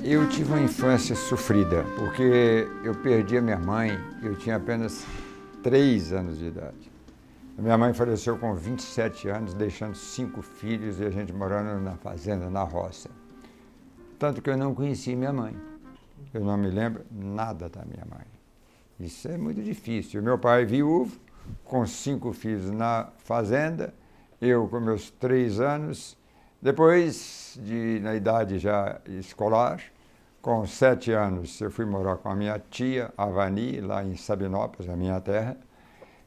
Eu tive uma infância sofrida, porque eu perdi a minha mãe, eu tinha apenas 3 anos de idade. A minha mãe faleceu com 27 anos, deixando 5 filhos e a gente morando na fazenda, na roça. Tanto que eu não conheci minha mãe. Eu não me lembro nada da minha mãe. Isso é muito difícil. Meu pai viúvo, com 5 filhos na fazenda, eu com meus 3 anos, depois, na idade já escolar, com 7 anos, eu fui morar com a minha tia, a Vani, lá em Sabinópolis, a minha terra.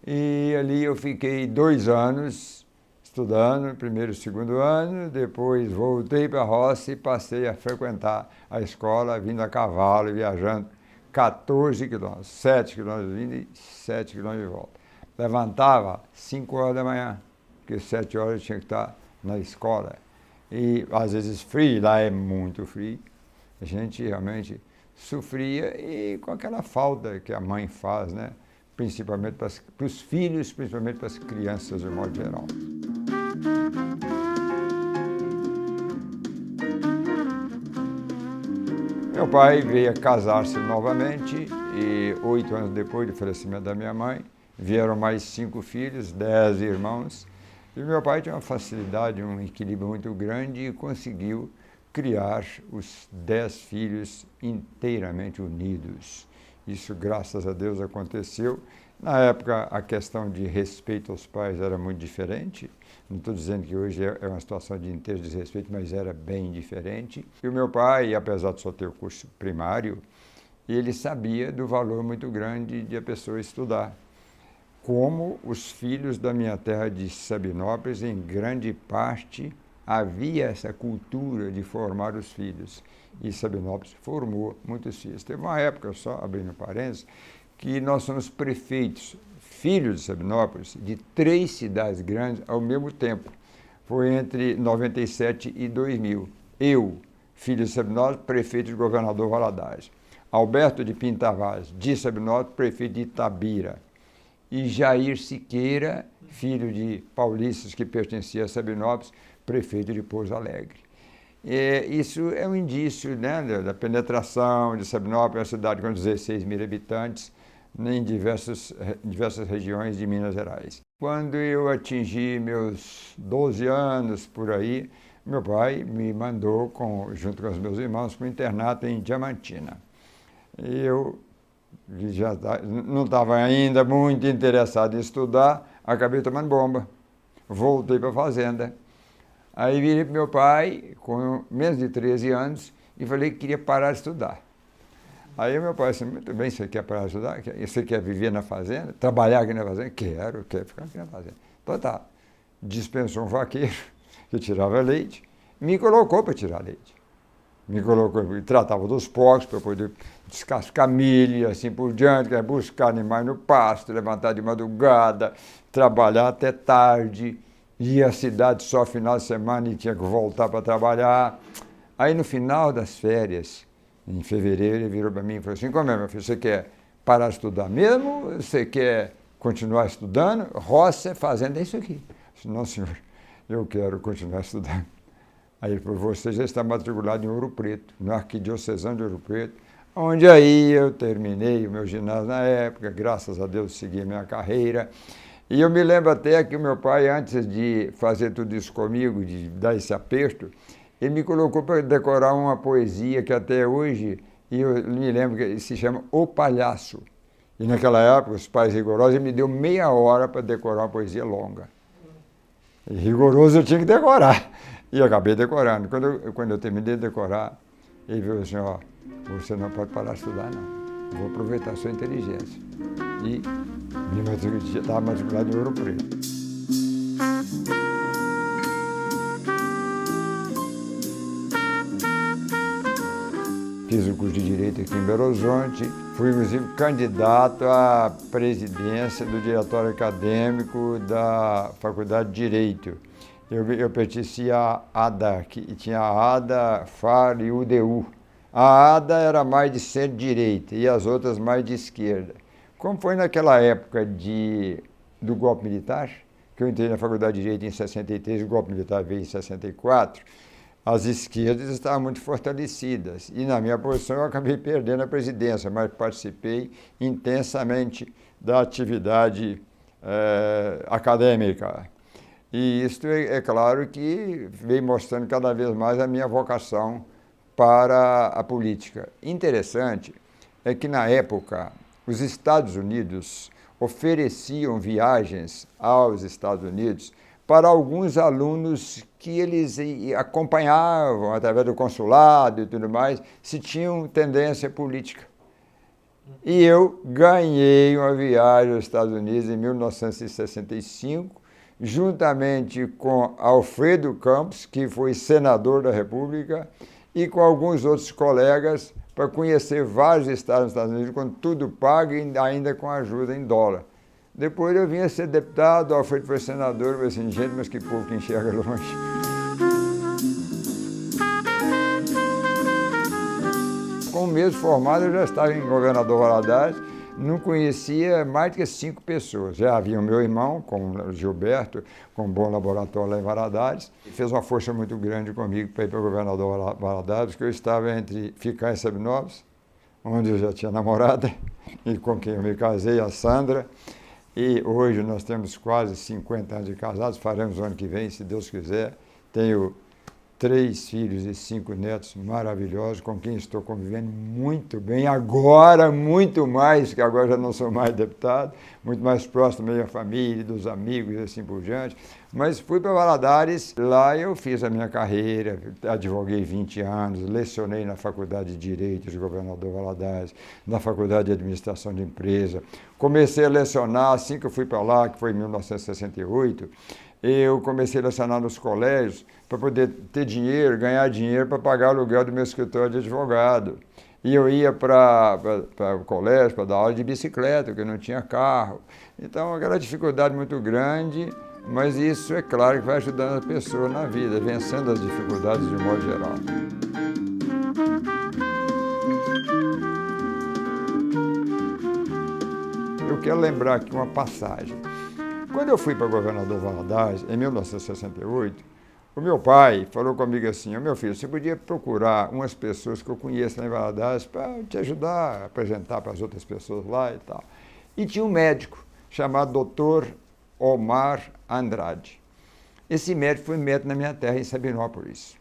E ali eu fiquei 2 anos estudando, primeiro e segundo ano, depois voltei para a roça e passei a frequentar a escola, vindo a cavalo, viajando 14 quilômetros, 7 quilômetros vindo e 7 quilômetros de volta. Levantava 5 horas da manhã, porque 7 horas eu tinha que estar na escola. E às vezes frio, lá é muito frio. A gente realmente sofria e com aquela falta que a mãe faz, né? Principalmente para os filhos, principalmente para as crianças de modo geral. Meu pai veio a casar-se novamente e 8 anos depois do falecimento da minha mãe, vieram mais 5 filhos, 10 irmãos. E meu pai tinha uma facilidade, um equilíbrio muito grande e conseguiu criar os 10 filhos inteiramente unidos. Isso, graças a Deus, aconteceu. Na época, a questão de respeito aos pais era muito diferente. Não estou dizendo que hoje é uma situação de inteiro desrespeito, mas era bem diferente. E o meu pai, apesar de só ter o curso primário, ele sabia do valor muito grande de a pessoa estudar. Como os filhos da minha terra de Sabinópolis, em grande parte, havia essa cultura de formar os filhos. E Sabinópolis formou muitos filhos. Teve uma época, só abrindo parênteses, que nós somos prefeitos, filhos de Sabinópolis, de 3 cidades grandes ao mesmo tempo. Foi entre 97 e 2000. Eu, filho de Sabinópolis, prefeito de Governador Valadares. Alberto de Pinto Tavares, de Sabinópolis, prefeito de Itabira. E Jair Siqueira, filho de paulistas que pertencia a Sabinópolis, prefeito de Pouso Alegre. Isso é um indício, né, da penetração de Sabinópolis, uma cidade com 16 mil habitantes, em diversas regiões de Minas Gerais. Quando eu atingi meus 12 anos, por aí, meu pai me mandou, junto com os meus irmãos, para o internato em Diamantina. Eu já não estava ainda muito interessado em estudar, acabei tomando bomba. Voltei para a fazenda. Aí virei para meu pai, com menos de 13 anos, e falei que queria parar de estudar. Aí meu pai disse, muito bem, você quer parar de estudar? Você quer viver na fazenda? Trabalhar aqui na fazenda? Quero ficar aqui na fazenda. Então tá, dispensou um vaqueiro que tirava leite, me colocou para tirar leite. Me colocou, tratava dos porcos para poder descascar milho e assim por diante, buscar animais no pasto, levantar de madrugada, trabalhar até tarde, ia à cidade só final de semana e tinha que voltar para trabalhar. Aí no final das férias, em fevereiro, ele virou para mim e falou assim, como é, meu filho, você quer parar de estudar mesmo? Você quer continuar estudando? Roça, fazenda, é isso aqui. Eu disse, não, senhor, eu quero continuar estudando. Aí ele falou, você já está matriculado em Ouro Preto, no Arquidiocesano de Ouro Preto, onde aí eu terminei o meu ginásio na época, graças a Deus segui a minha carreira. E eu me lembro até que o meu pai, antes de fazer tudo isso comigo, de dar esse aperto, ele me colocou para decorar uma poesia que até hoje, eu me lembro que se chama O Palhaço. E naquela época, os pais rigorosos, ele me deu meia hora para decorar uma poesia longa. E rigoroso eu tinha que decorar. E eu acabei decorando. Quando eu terminei de decorar, ele falou assim, ó, você não pode parar de estudar, não. Vou aproveitar a sua inteligência. E estava matriculado em Ouro Preto. fiz o curso de Direito aqui em Belo Horizonte, fui inclusive candidato à presidência do diretório acadêmico da Faculdade de Direito. Eu pertencia à ADA, que tinha a ADA, FAR e UDU. A ADA era mais de centro-direita e as outras mais de esquerda. Como foi naquela época do golpe militar, que eu entrei na Faculdade de Direito em 63, o golpe militar veio em 64, as esquerdas estavam muito fortalecidas. E na minha posição eu acabei perdendo a presidência, mas participei intensamente da atividade acadêmica. E isso é claro que veio mostrando cada vez mais a minha vocação para a política. Interessante é que na época os Estados Unidos ofereciam viagens aos Estados Unidos para alguns alunos que eles acompanhavam através do consulado e tudo mais, se tinham tendência política. E eu ganhei uma viagem aos Estados Unidos em 1965, juntamente com Alfredo Campos, que foi senador da República, e com alguns outros colegas para conhecer vários estados dos Estados Unidos, com tudo pago e ainda com ajuda em dólar. Depois eu vim a ser deputado, Alfredo foi senador, eu falei assim, gente, mas que povo que enxerga longe. Com um mês formado, eu já estava em Governador Valadares, não conhecia mais que 5 pessoas. Já havia o meu irmão, com o Gilberto, com um bom laboratório lá em Valadares, e fez uma força muito grande comigo para ir para o Governador Valadares, porque eu estava entre ficar em Sabinópolis, onde eu já tinha namorada, e com quem eu me casei, a Sandra, e hoje nós temos quase 50 anos de casados, faremos o ano que vem, se Deus quiser. Tenho 3 filhos e 5 netos maravilhosos, com quem estou convivendo muito bem, agora muito mais, que agora já não sou mais deputado, muito mais próximo da minha família, dos amigos e assim por diante. Mas fui para Valadares, lá eu fiz a minha carreira, advoguei 20 anos, lecionei na Faculdade de Direito de Governador Valadares, na Faculdade de Administração de Empresa. Comecei a lecionar assim que eu fui para lá, que foi em 1968, eu comecei a lecionar nos colégios para poder ter dinheiro, ganhar dinheiro para pagar o aluguel do meu escritório de advogado. E eu ia para o colégio para dar aula de bicicleta, porque eu não tinha carro. Então, aquela dificuldade muito grande, mas isso é claro que vai ajudando a pessoa na vida, vencendo as dificuldades de modo geral. Eu quero lembrar aqui uma passagem. Quando eu fui para Governador Valadares, em 1968, o meu pai falou comigo assim, meu filho, você podia procurar umas pessoas que eu conheço lá em Valadares para te ajudar a apresentar para as outras pessoas lá e tal. E tinha um médico chamado Dr. Omar Andrade. Esse médico foi médico na minha terra, em Sabinópolis.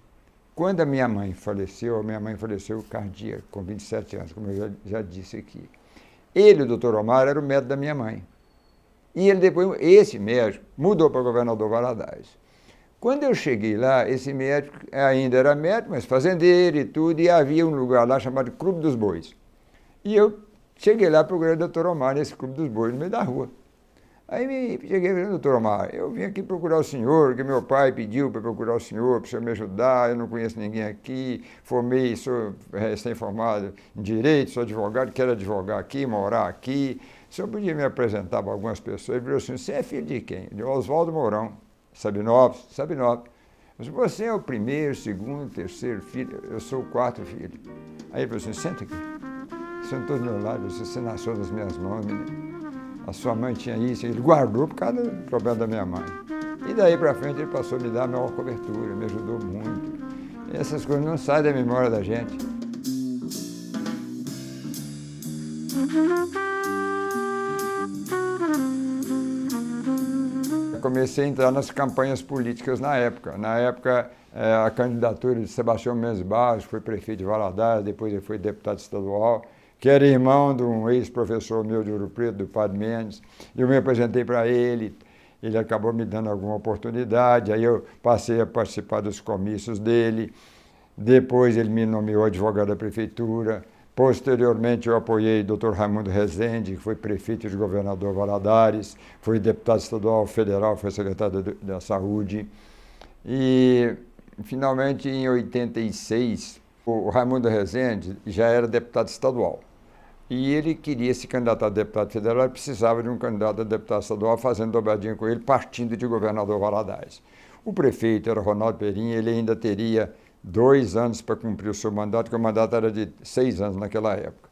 Quando a minha mãe faleceu cardíaca, com 27 anos, como eu já disse aqui. Ele, o Dr. Omar, era o médico da minha mãe. E ele depois, esse médico, mudou para Governador Valadares. Quando eu cheguei lá, esse médico ainda era médico, mas fazendeiro e tudo, e havia um lugar lá chamado Clube dos Bois. E eu cheguei lá, procurei o Dr. Omar nesse Clube dos Bois, no meio da rua. Aí cheguei e falei, Dr. Omar, eu vim aqui procurar o senhor, que meu pai pediu para procurar o senhor me ajudar, eu não conheço ninguém aqui, formei, sou recém-formado em Direito, sou advogado, quero advogar aqui, morar aqui. O senhor podia me apresentar para algumas pessoas? Ele falou assim, você é filho de quem? De Oswaldo Mourão, Sabinópolis. Mas você é o primeiro, segundo, terceiro filho, eu sou o 4º filho. Aí ele falou assim, senta aqui, sentou do meu lado, você nasceu nas minhas mãos, menino. A sua mãe tinha isso, ele guardou por causa do problema da minha mãe. E daí para frente ele passou a me dar a maior cobertura, me ajudou muito. E essas coisas não saem da memória da gente. Eu comecei a entrar nas campanhas políticas na época. Na época, a candidatura de Sebastião Mendes Barros, que foi prefeito de Valadares, depois ele foi deputado estadual, que era irmão de um ex-professor meu de Ouro Preto, do Padre Mendes. Eu me apresentei para ele, ele acabou me dando alguma oportunidade, aí eu passei a participar dos comícios dele, depois ele me nomeou advogado da prefeitura, posteriormente eu apoiei o Dr. Raimundo Rezende, que foi prefeito de Governador Valadares, foi deputado estadual federal, foi secretário da Saúde, e finalmente em 86, O Raimundo Rezende já era deputado estadual. E ele queria se candidatar a deputado federal e precisava de um candidato a deputado estadual, fazendo dobradinha com ele, partindo de governador Valadares. O prefeito era Ronaldo Perim, ele ainda teria 2 anos para cumprir o seu mandato, porque o mandato era de 6 anos naquela época.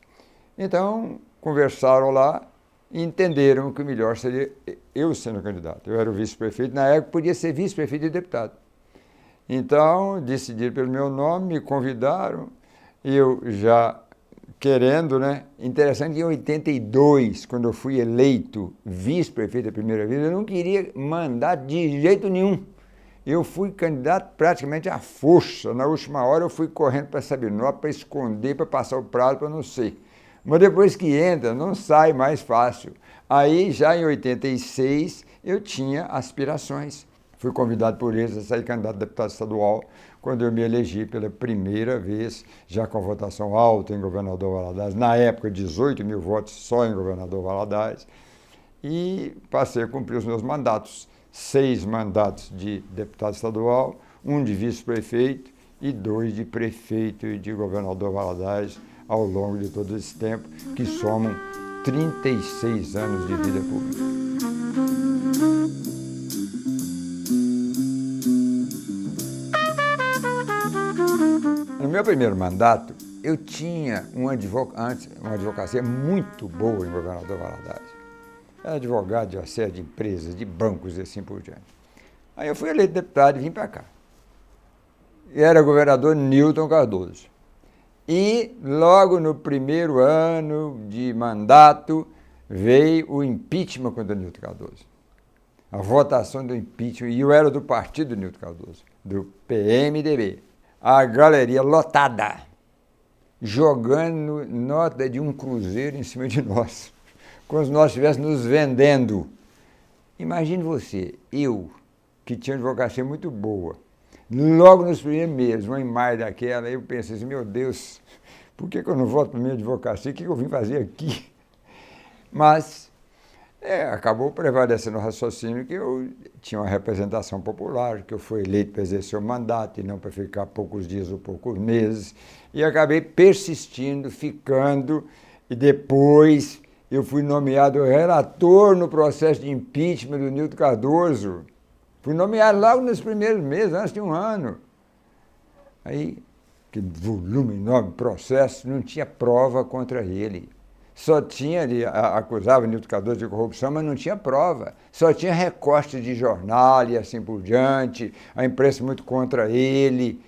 Então, conversaram lá e entenderam que o melhor seria eu sendo candidato. Eu era o vice-prefeito, na época podia ser vice-prefeito e deputado. Então, decidiram pelo meu nome, me convidaram, e eu já querendo, né? Interessante que em 82, quando eu fui eleito vice-prefeito a primeira vez, eu não queria mandato de jeito nenhum. Eu fui candidato praticamente à força. Na última hora eu fui correndo para Sabinópolis para esconder, para passar o prazo, para não sei. Mas depois que entra, não sai mais fácil. Aí, já em 86, eu tinha aspirações. Fui convidado por eles a sair candidato a deputado estadual, quando eu me elegi pela primeira vez, já com votação alta em governador Valadares, na época 18 mil votos só em governador Valadares, e passei a cumprir os meus mandatos, 6 mandatos de deputado estadual, 1 de vice-prefeito e 2 de prefeito e de governador Valadares ao longo de todo esse tempo, que somam 36 anos de vida pública. No meu primeiro mandato, eu tinha uma advocacia muito boa em governador Valadares. Era advogado de uma série de empresas, de bancos e assim por diante. Aí eu fui eleito deputado e vim para cá. E era governador Newton Cardoso. E logo no primeiro ano de mandato veio o impeachment contra Newton Cardoso. A votação do impeachment, e eu era do partido Newton Cardoso, do PMDB. A galeria lotada, jogando nota de um cruzeiro em cima de nós, como se nós estivéssemos nos vendendo. Imagine você, eu, que tinha uma advocacia muito boa, logo nos primeiros meses, uma imagem daquela, eu pensei assim, meu Deus, por que eu não voto para a minha advocacia? O que eu vim fazer aqui? Mas acabou prevalecendo o raciocínio que eu tinha uma representação popular, que eu fui eleito para exercer o mandato e não para ficar poucos dias ou poucos meses, e acabei persistindo, ficando, e depois eu fui nomeado relator no processo de impeachment do Newton Cardoso. Fui nomeado logo nos primeiros meses, antes de um ano. Aí, que volume enorme, processo, não tinha prova contra ele. Só tinha, ele acusava Newton Cardoso de corrupção, mas não tinha prova. Só tinha recorte de jornal e assim por diante, a imprensa muito contra ele.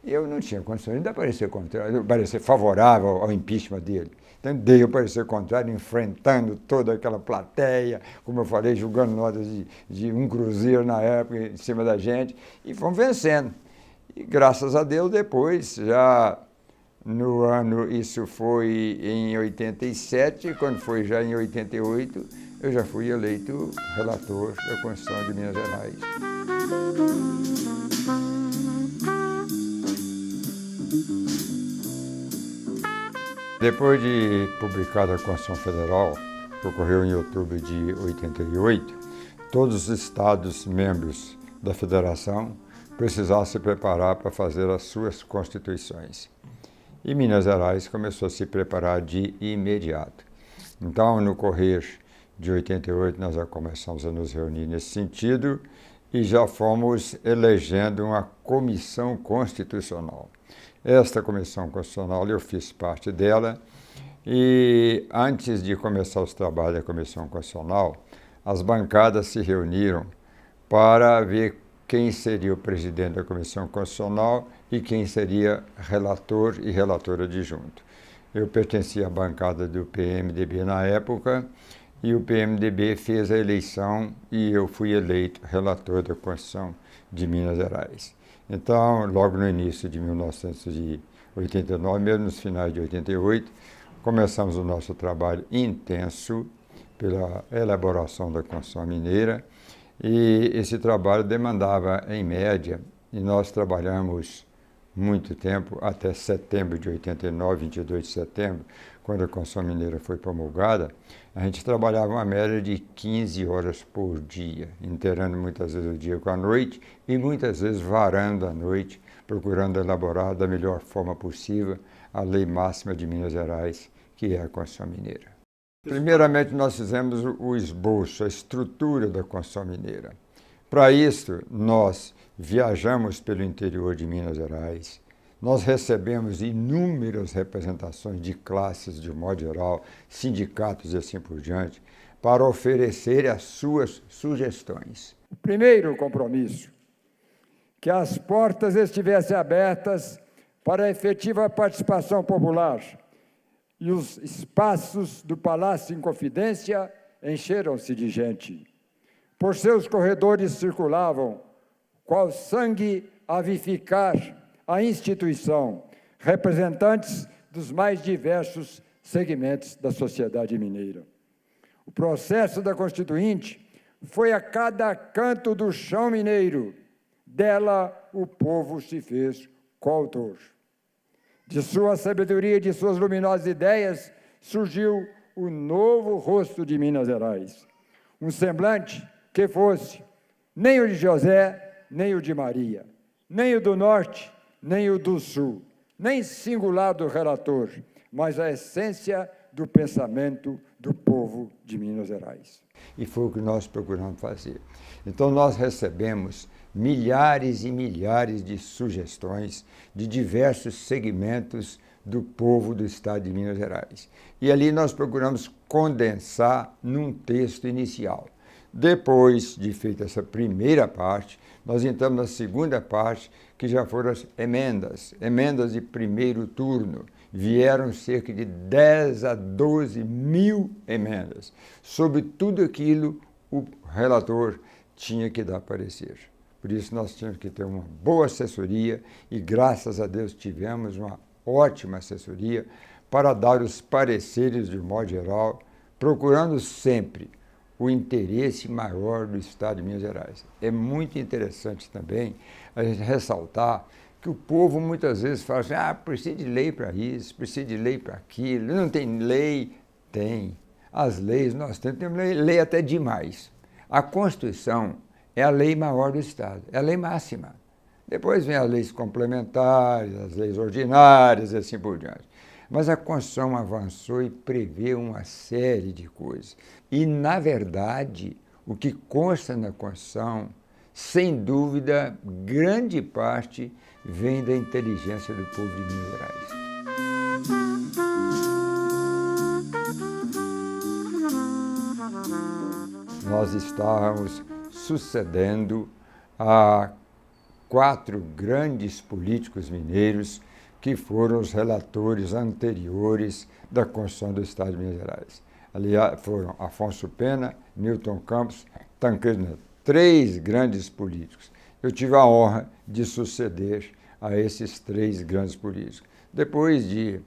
Eu não tinha condições de parecer favorável ao impeachment dele. Então, dei o parecer contrário, enfrentando toda aquela plateia, como eu falei, julgando notas de um cruzeiro na época em cima da gente, e fomos vencendo. E graças a Deus, depois, já no ano, isso foi em 87, quando foi já em 88, eu já fui eleito relator da Constituição de Minas Gerais. Depois de publicada a Constituição Federal, que ocorreu em outubro de 88, todos os estados membros da federação precisavam se preparar para fazer as suas constituições. E Minas Gerais começou a se preparar de imediato. Então, no correr de 88, nós já começamos a nos reunir nesse sentido e já fomos elegendo uma comissão constitucional. Esta comissão constitucional, eu fiz parte dela, e antes de começar os trabalhos da comissão constitucional, as bancadas se reuniram para ver quem seria o presidente da comissão constitucional e quem seria relator e relator adjunto. Eu pertencia à bancada do PMDB na época, e o PMDB fez a eleição e eu fui eleito relator da Constituição de Minas Gerais. Então, logo no início de 1989, mesmo nos finais de 88, começamos o nosso trabalho intenso pela elaboração da Constituição Mineira, e esse trabalho demandava, em média, e nós trabalhamos muito tempo, até setembro de 89, 22 de setembro, quando a Constituição Mineira foi promulgada, a gente trabalhava uma média de 15 horas por dia, inteirando muitas vezes o dia com a noite e muitas vezes varando a noite, procurando elaborar da melhor forma possível a lei máxima de Minas Gerais, que é a Constituição Mineira. Primeiramente, nós fizemos o esboço, a estrutura da Constituição Mineira. Para isso, nós viajamos pelo interior de Minas Gerais, nós recebemos inúmeras representações de classes, de modo geral, sindicatos e assim por diante, para oferecer as suas sugestões. O primeiro compromisso, que as portas estivessem abertas para a efetiva participação popular, e os espaços do Palácio Inconfidência encheram-se de gente. Por seus corredores circulavam, qual sangue a vivificar a instituição, representantes dos mais diversos segmentos da sociedade mineira. O processo da Constituinte foi a cada canto do chão mineiro. Dela o povo se fez coautor. De sua sabedoria e de suas luminosas ideias surgiu o novo rosto de Minas Gerais. Um semblante que fosse nem o de José, nem o de Maria, nem o do Norte, nem o do Sul, nem singular do relator, mas a essência do pensamento do povo de Minas Gerais. E foi o que nós procuramos fazer. Então, nós recebemos milhares e milhares de sugestões de diversos segmentos do povo do estado de Minas Gerais. E ali nós procuramos condensar num texto inicial. Depois de feita essa primeira parte, nós entramos na segunda parte, que já foram as emendas de primeiro turno. Vieram cerca de 10 a 12 mil emendas. Sobre tudo aquilo, o relator tinha que dar parecer. Por isso, nós tínhamos que ter uma boa assessoria e, graças a Deus, tivemos uma ótima assessoria para dar os pareceres de modo geral, procurando sempre o interesse maior do Estado de Minas Gerais. É muito interessante também a gente ressaltar que o povo muitas vezes fala assim, precisa de lei para isso, precisa de lei para aquilo, não tem lei? Tem. As leis nós temos lei até demais. A Constituição é a lei maior do Estado, é a lei máxima. Depois vem as leis complementares, as leis ordinárias e assim por diante. Mas a Constituição avançou e prevê uma série de coisas. E, na verdade, o que consta na Constituição, sem dúvida, grande parte vem da inteligência do povo de Minas Gerais. Nós estávamos sucedendo a 4 grandes políticos mineiros que foram os relatores anteriores da Constituição do Estado de Minas Gerais. Aliás, foram Afonso Pena, Newton Campos, Tancredo Neto, 3 grandes políticos. Eu tive a honra de suceder a esses 3 grandes políticos. Depois de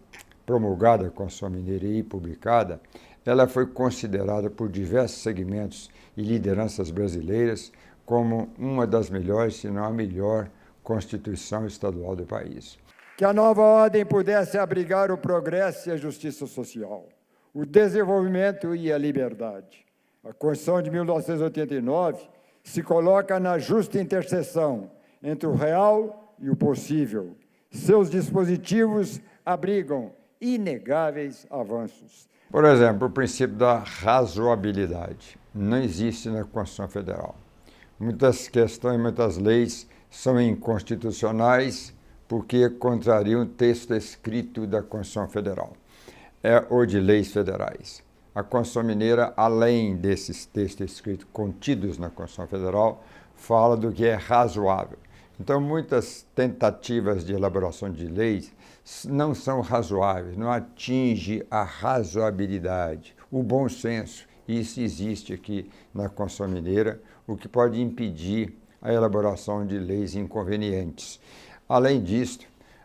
promulgada a Constituição Mineira e publicada, ela foi considerada por diversos segmentos e lideranças brasileiras como uma das melhores, se não a melhor, Constituição estadual do país. Que a nova ordem pudesse abrigar o progresso e a justiça social, o desenvolvimento e a liberdade. A Constituição de 1989 se coloca na justa interseção entre o real e o possível. Seus dispositivos abrigam inegáveis avanços. Por exemplo, o princípio da razoabilidade não existe na Constituição Federal. Muitas questões, muitas leis são inconstitucionais porque contrariam o texto escrito da Constituição Federal ou de leis federais. A Constituição Mineira, além desses textos escritos contidos na Constituição Federal, fala do que é razoável. Então, muitas tentativas de elaboração de leis não são razoáveis, não atinge a razoabilidade, o bom senso. Isso existe aqui na Constituição Mineira, o que pode impedir a elaboração de leis inconvenientes. Além disso,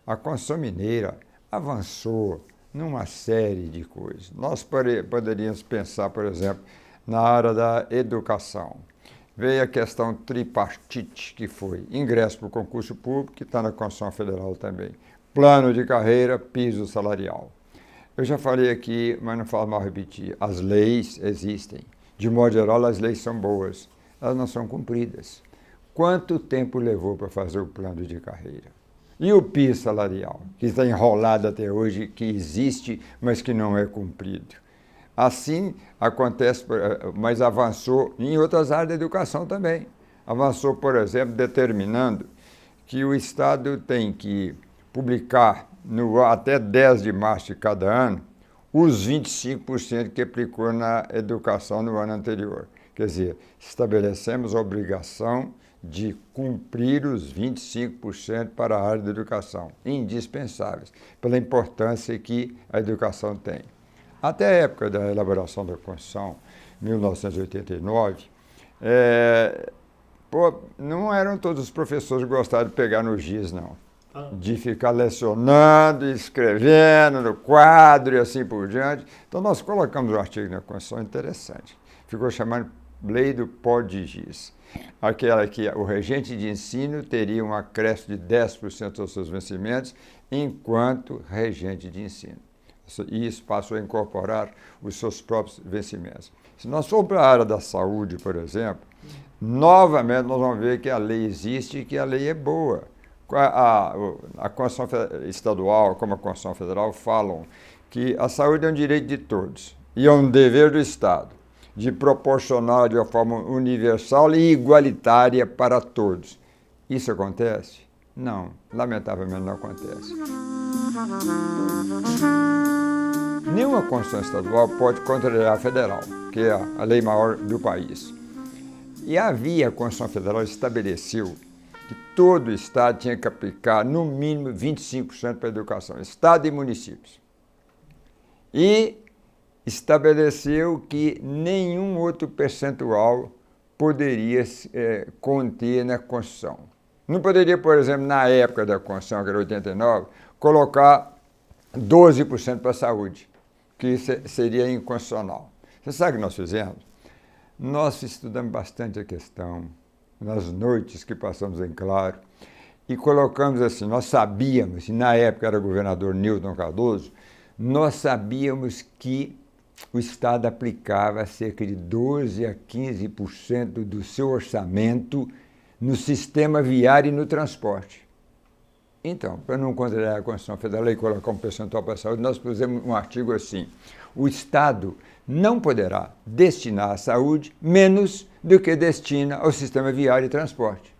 a Constituição Mineira avançou numa série de coisas. Nós poderíamos pensar, por exemplo, na área da educação. veio a questão tripartite, que foi ingresso para o concurso público, que está na Constituição Federal também, plano de carreira, piso salarial. Eu já falei aqui, mas não falo mal repetir, as leis existem. De modo geral, as leis são boas, elas não são cumpridas. Quanto tempo levou para fazer o plano de carreira? E o piso salarial, que está enrolado até hoje, que existe, mas que não é cumprido. Assim acontece, mas avançou em outras áreas da educação também. Avançou, por exemplo, determinando que o Estado tem que publicar até 10 de março de cada ano os 25% que aplicou na educação no ano anterior. Quer dizer, estabelecemos a obrigação de cumprir os 25% para a área da educação, indispensáveis, pela importância que a educação tem. Até a época da elaboração da Constituição, 1989, não eram todos os professores que gostavam de pegar no giz, não. De ficar lecionando, escrevendo no quadro e assim por diante. Então, nós colocamos um artigo na Constituição interessante. Ficou chamado Lei do Pó de Giz. Aquela que o regente de ensino teria um acréscimo de 10% aos seus vencimentos enquanto regente de ensino. E isso passou a incorporar os seus próprios vencimentos. Se nós formos para a área da saúde, por exemplo, novamente nós vamos ver que a lei existe e que a lei é boa. A Constituição Estadual, como a Constituição Federal, falam que a saúde é um direito de todos e é um dever do Estado de proporcionar de uma forma universal e igualitária para todos. Isso acontece? Não, lamentavelmente não acontece. Nenhuma Constituição Estadual pode contrariar a Federal, que é a lei maior do país. E a Constituição Federal estabeleceu que todo o Estado tinha que aplicar, no mínimo, 25% para a educação, Estado e municípios. E estabeleceu que nenhum outro percentual poderia conter na Constituição. Não poderia, por exemplo, na época da Constituição, que era 89, colocar 12% para a saúde, que isso seria inconstitucional. Você sabe o que nós fizemos? Nós estudamos bastante a questão, nas noites que passamos em claro, e colocamos assim, nós sabíamos, e na época era governador Newton Cardoso, nós sabíamos que o Estado aplicava cerca de 12% a 15% do seu orçamento no sistema viário e no transporte. Então, para não contrariar a Constituição Federal e colocar um percentual para a saúde, nós pusemos um artigo assim: o Estado não poderá destinar à saúde menos do que destina ao sistema viário e transporte.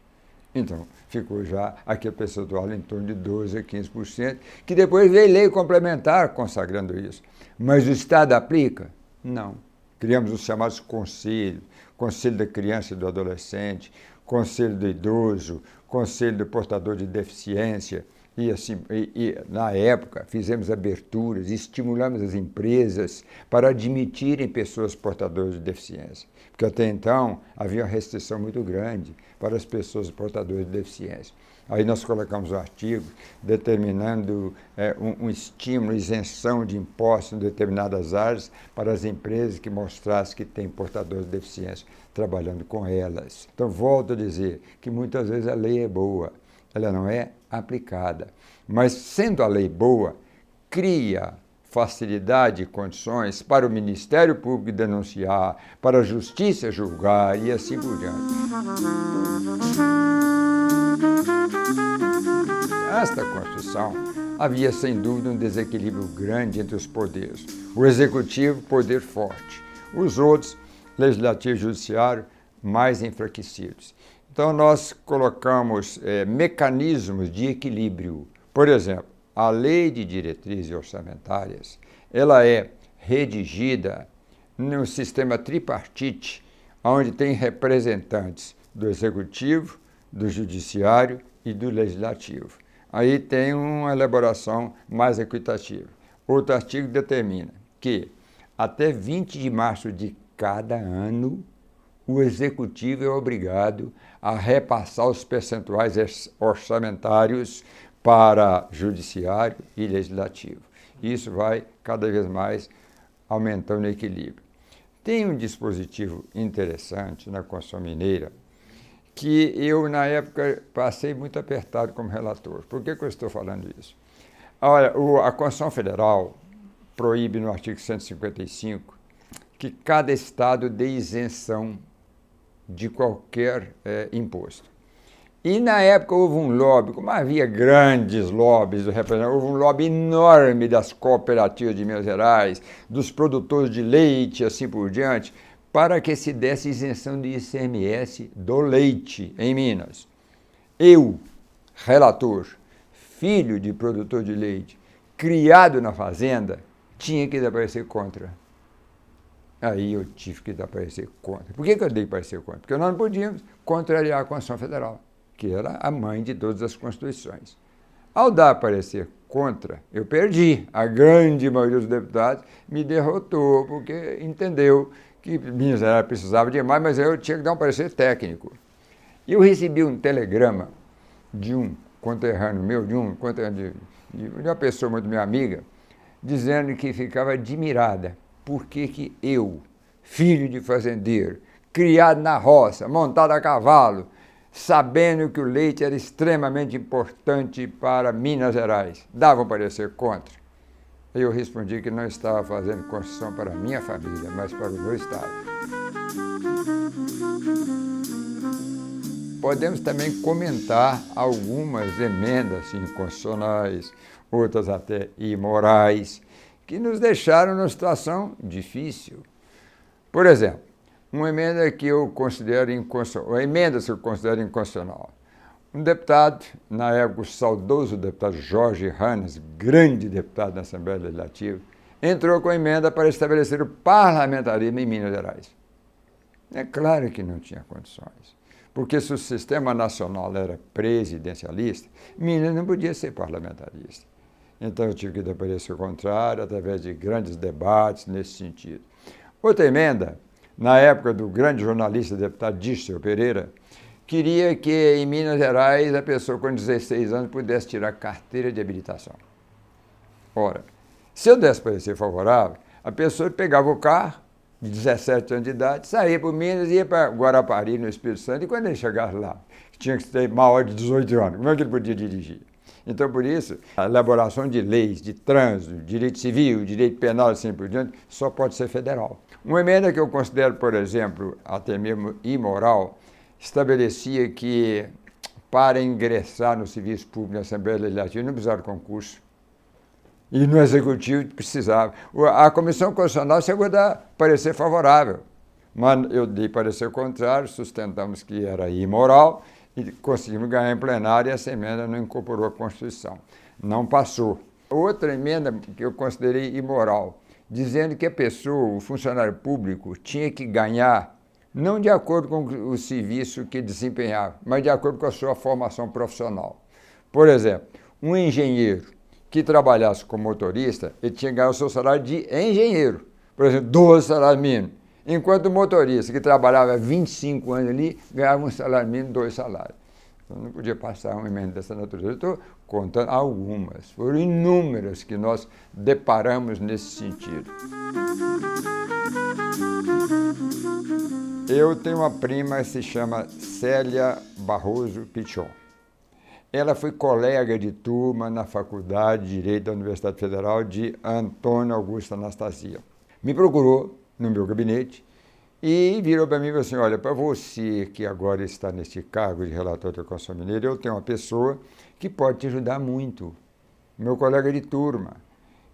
Então, ficou já aquele percentual em torno de 12% a 15%, que depois veio lei complementar consagrando isso. Mas o Estado aplica? Não. Criamos os chamados conselhos, Conselho da Criança e do Adolescente, Conselho do Idoso, Conselho do Portador de Deficiência, e assim, na época fizemos aberturas, estimulamos as empresas para admitirem pessoas portadoras de deficiência, porque até então havia uma restrição muito grande para as pessoas portadoras de deficiência. Aí nós colocamos um artigo determinando um estímulo, isenção de impostos em determinadas áreas para as empresas que mostrassem que têm portadores de deficiência trabalhando com elas. Então, volto a dizer que muitas vezes a lei é boa, ela não é aplicada. Mas, sendo a lei boa, cria facilidade e condições para o Ministério Público denunciar, para a Justiça julgar e assim por diante. Esta Constituição havia, sem dúvida, um desequilíbrio grande entre os poderes. O Executivo, poder forte. Os outros, Legislativo e Judiciário, mais enfraquecidos. Então, nós colocamos mecanismos de equilíbrio. Por exemplo, a Lei de Diretrizes Orçamentárias, ela é redigida no sistema tripartite, onde tem representantes do Executivo, do Judiciário e do Legislativo. Aí tem uma elaboração mais equitativa. Outro artigo determina que até 20 de março de cada ano, o Executivo é obrigado a repassar os percentuais orçamentários para Judiciário e Legislativo. Isso vai cada vez mais aumentando o equilíbrio. Tem um dispositivo interessante na Constituição Mineira que eu, na época, passei muito apertado como relator. Por que eu estou falando isso? Olha, a Constituição Federal proíbe no artigo 155 que cada estado dê isenção de qualquer imposto. E na época houve um lobby, como havia grandes lobbies, houve um lobby enorme das cooperativas de Minas Gerais, dos produtores de leite e assim por diante, para que se desse isenção de ICMS do leite em Minas. Eu, relator, filho de produtor de leite, criado na fazenda, tinha que desaparecer contra. Aí eu tive que desaparecer contra. Por que eu dei parecer contra? Porque nós não podíamos contrariar a Constituição Federal, que era a mãe de todas as constituições. Ao dar parecer contra, eu perdi. A grande maioria dos deputados me derrotou, porque entendeu que Minas Gerais precisava de mais, mas eu tinha que dar um parecer técnico. Eu recebi um telegrama de um conterrâneo meu, de uma pessoa muito minha amiga, dizendo que ficava admirada porque eu, filho de fazendeiro, criado na roça, montado a cavalo, sabendo que o leite era extremamente importante para Minas Gerais, dava um parecer contra. Eu respondi que não estava fazendo Constituição para a minha família, mas para o meu estado. Podemos também comentar algumas emendas inconstitucionais, outras até imorais, que nos deixaram numa situação difícil. Por exemplo, uma emenda que eu considero inconstitucional. Um deputado, na época o saudoso deputado Jorge Hannes, grande deputado na Assembleia Legislativa, entrou com a emenda para estabelecer o parlamentarismo em Minas Gerais. É claro que não tinha condições, porque se o sistema nacional era presidencialista, Minas não podia ser parlamentarista. Então eu tive que desaparecer o contrário, através de grandes debates nesse sentido. Outra emenda, na época do grande jornalista deputado Dirceu Pereira, queria que em Minas Gerais a pessoa com 16 anos pudesse tirar carteira de habilitação. Ora, se eu desse parecer favorável, a pessoa pegava o carro, de 17 anos de idade, saía para Minas e ia para Guarapari, no Espírito Santo, e quando ele chegasse lá, tinha que ter maior de 18 anos, como é que ele podia dirigir? Então, por isso, a elaboração de leis, de trânsito, direito civil, direito penal e assim por diante, só pode ser federal. Uma emenda que eu considero, por exemplo, até mesmo imoral, estabelecia que para ingressar no serviço público na Assembleia Legislativa não precisava de concurso. E no Executivo precisava. A Comissão Constitucional chegou a dar parecer favorável, mas eu dei parecer contrário, sustentamos que era imoral, e conseguimos ganhar em plenário e essa emenda não incorporou a Constituição. Não passou. Outra emenda que eu considerei imoral, dizendo que a pessoa, o funcionário público, tinha que ganhar, não de acordo com o serviço que desempenhava, mas de acordo com a sua formação profissional. Por exemplo, um engenheiro que trabalhasse como motorista, ele tinha que ganhar o seu salário de engenheiro, por exemplo, 12 salários mínimos. Enquanto o motorista, que trabalhava 25 anos ali, ganhava um salário mínimo, 2 salários. Então não podia passar uma emenda dessa natureza. Eu estou contando algumas, foram inúmeras que nós deparamos nesse sentido. Eu tenho uma prima que se chama Célia Barroso Pichon. Ela foi colega de turma na Faculdade de Direito da Universidade Federal de Antônio Augusto Anastasia. Me procurou no meu gabinete e virou para mim e falou assim, olha, para você que agora está neste cargo de relator da Constituição Mineira, eu tenho uma pessoa que pode te ajudar muito, meu colega de turma.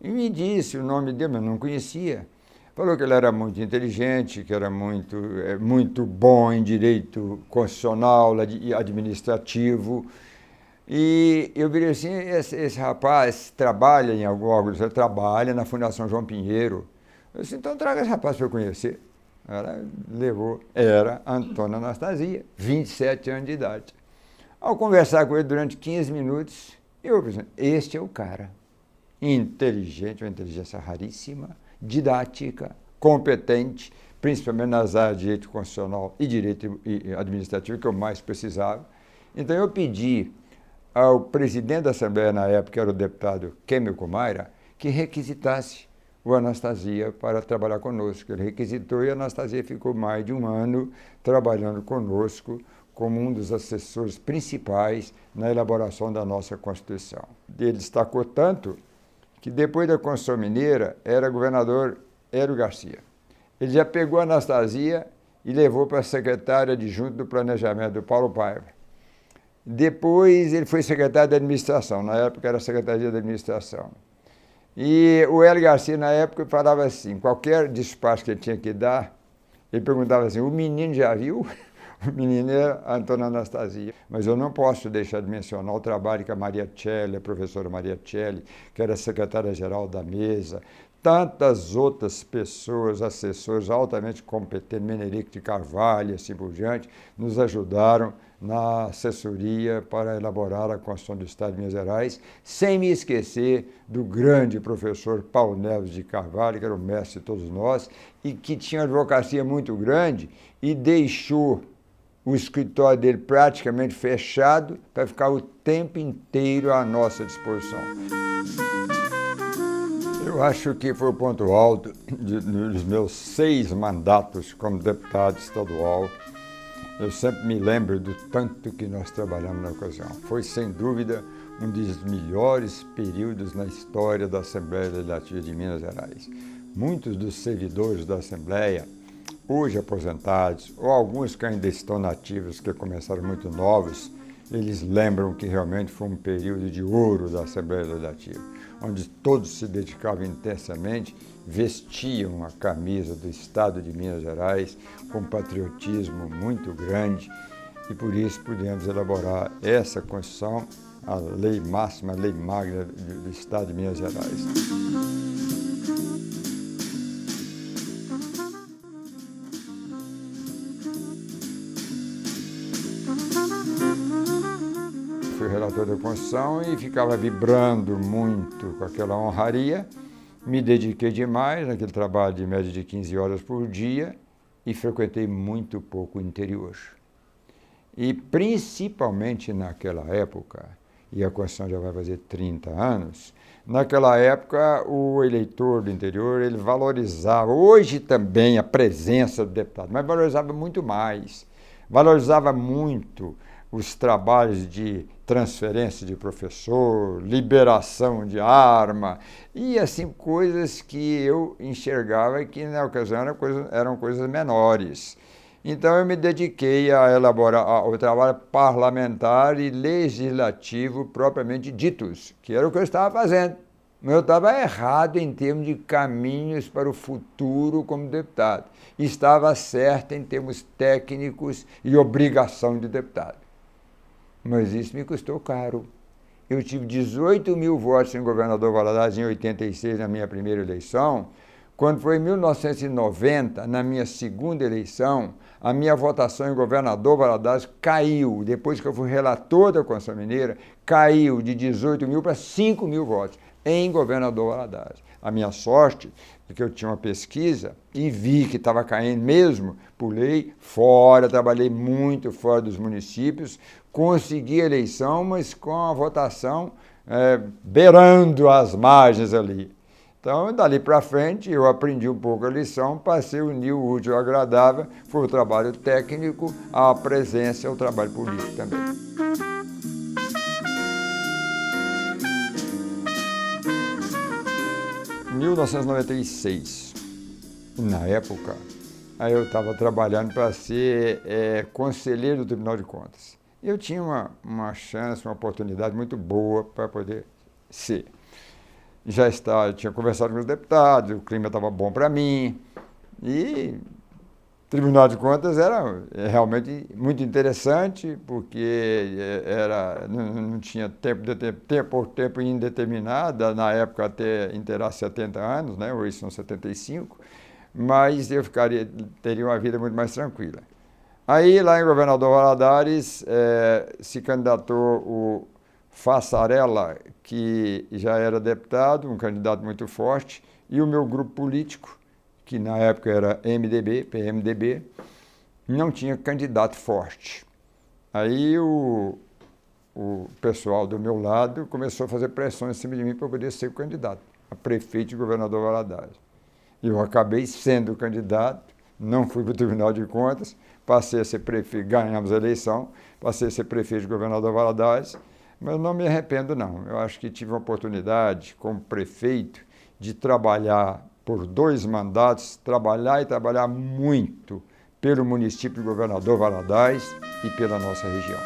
E me disse o nome dele, mas não conhecia. Falou que ele era muito inteligente, que era muito bom em direito constitucional, administrativo. E eu virei assim, esse rapaz trabalha em algum órgão, ele trabalha na Fundação João Pinheiro. Eu disse, então traga esse rapaz para eu conhecer. Ela levou, era Antônio Anastasia, 27 anos de idade. Ao conversar com ele durante 15 minutos, eu pensei, este é o cara. Inteligente, uma inteligência raríssima, didática, competente, principalmente nas áreas de direito constitucional e direito administrativo, que eu mais precisava. Então eu pedi ao presidente da Assembleia na época, que era o deputado Kemel Kumaira, que requisitasse o Anastasia para trabalhar conosco. Ele requisitou e a Anastasia ficou mais de um ano trabalhando conosco como um dos assessores principais na elaboração da nossa Constituição. Ele destacou tanto que depois da Constituição Mineira era governador Hélio Garcia. Ele já pegou a Anastasia e levou para a secretária adjunta do Planejamento, do Paulo Paiva. Depois ele foi secretário de Administração, na época era Secretaria de Administração. E o Hélio Garcia, na época, falava assim, qualquer despacho que ele tinha que dar, ele perguntava assim, o menino já viu? O menino era a Antônia Anastasia. Mas eu não posso deixar de mencionar o trabalho que a Maria Celli, a professora Maria Celli, que era secretária-geral da mesa, tantas outras pessoas, assessores altamente competentes, Menerico de Carvalho e assim por diante, nos ajudaram na assessoria para elaborar a Constituição do Estado de Minas Gerais, sem me esquecer do grande professor Paulo Neves de Carvalho, que era o mestre de todos nós, e que tinha uma advocacia muito grande e deixou o escritório dele praticamente fechado para ficar o tempo inteiro à nossa disposição. Eu acho que foi o ponto alto dos meus 6 mandatos como deputado estadual. Eu sempre me lembro do tanto que nós trabalhamos na ocasião. Foi, sem dúvida, um dos melhores períodos na história da Assembleia Legislativa de Minas Gerais. Muitos dos servidores da Assembleia, hoje aposentados, ou alguns que ainda estão nativos, que começaram muito novos, eles lembram que realmente foi um período de ouro da Assembleia Legislativa, onde todos se dedicavam intensamente, vestiam a camisa do Estado de Minas Gerais com patriotismo muito grande e por isso pudemos elaborar essa Constituição, a lei máxima, a lei magna do Estado de Minas Gerais. Fui relator da Constituição e ficava vibrando muito com aquela honraria. Me dediquei demais naquele trabalho de média de 15 horas por dia e frequentei muito pouco o interior. E principalmente naquela época, e a Constituição já vai fazer 30 anos, naquela época o eleitor do interior ele valorizava, hoje também, a presença do deputado, mas valorizava muito mais, valorizava muito os trabalhos de transferência de professor, liberação de arma, e assim coisas que eu enxergava que na ocasião eram coisas menores. Então eu me dediquei a elaborar o trabalho parlamentar e legislativo propriamente ditos, que era o que eu estava fazendo. Mas eu estava errado em termos de caminhos para o futuro como deputado. E estava certo em termos técnicos e obrigação de deputado. Mas isso me custou caro. Eu tive 18 mil votos em governador Valadares em 86, na minha primeira eleição. Quando foi em 1990, na minha segunda eleição, a minha votação em governador Valadares caiu. Depois que eu fui relator da Constituição Mineira, caiu de 18 mil para 5 mil votos em governador Valadares. A minha sorte é que eu tinha uma pesquisa e vi que estava caindo mesmo, pulei fora, trabalhei muito fora dos municípios, consegui a eleição, mas com a votação beirando as margens ali. Então, dali para frente, eu aprendi um pouco a lição, passei a unir o útil ao agradável, foi o trabalho técnico, a presença e o trabalho político também. Em 1996, na época, aí eu estava trabalhando para ser conselheiro do Tribunal de Contas. Eu tinha uma chance, uma oportunidade muito boa para poder ser. Tinha conversado com os deputados, o clima estava bom para mim, e o Tribunal de Contas era realmente muito interessante, porque não tinha tempo indeterminado, na época até inteirar 70 anos, né? Hoje são 75, mas eu teria uma vida muito mais tranquila. Aí, lá em Governador Valadares, se candidatou o Fassarella, que já era deputado, um candidato muito forte, e o meu grupo político, que na época era MDB, PMDB, não tinha candidato forte. Aí o pessoal do meu lado começou a fazer pressão em cima de mim para poder ser o candidato a prefeito e governador Valadares. Eu acabei sendo candidato, não fui para o Tribunal de Contas, passei a ser prefeito, ganhamos a eleição, passei a ser prefeito de Governador Valadares, mas não me arrependo não. Eu acho que tive a oportunidade, como prefeito, de trabalhar por 2 mandatos, trabalhar e trabalhar muito pelo município de Governador Valadares e pela nossa região.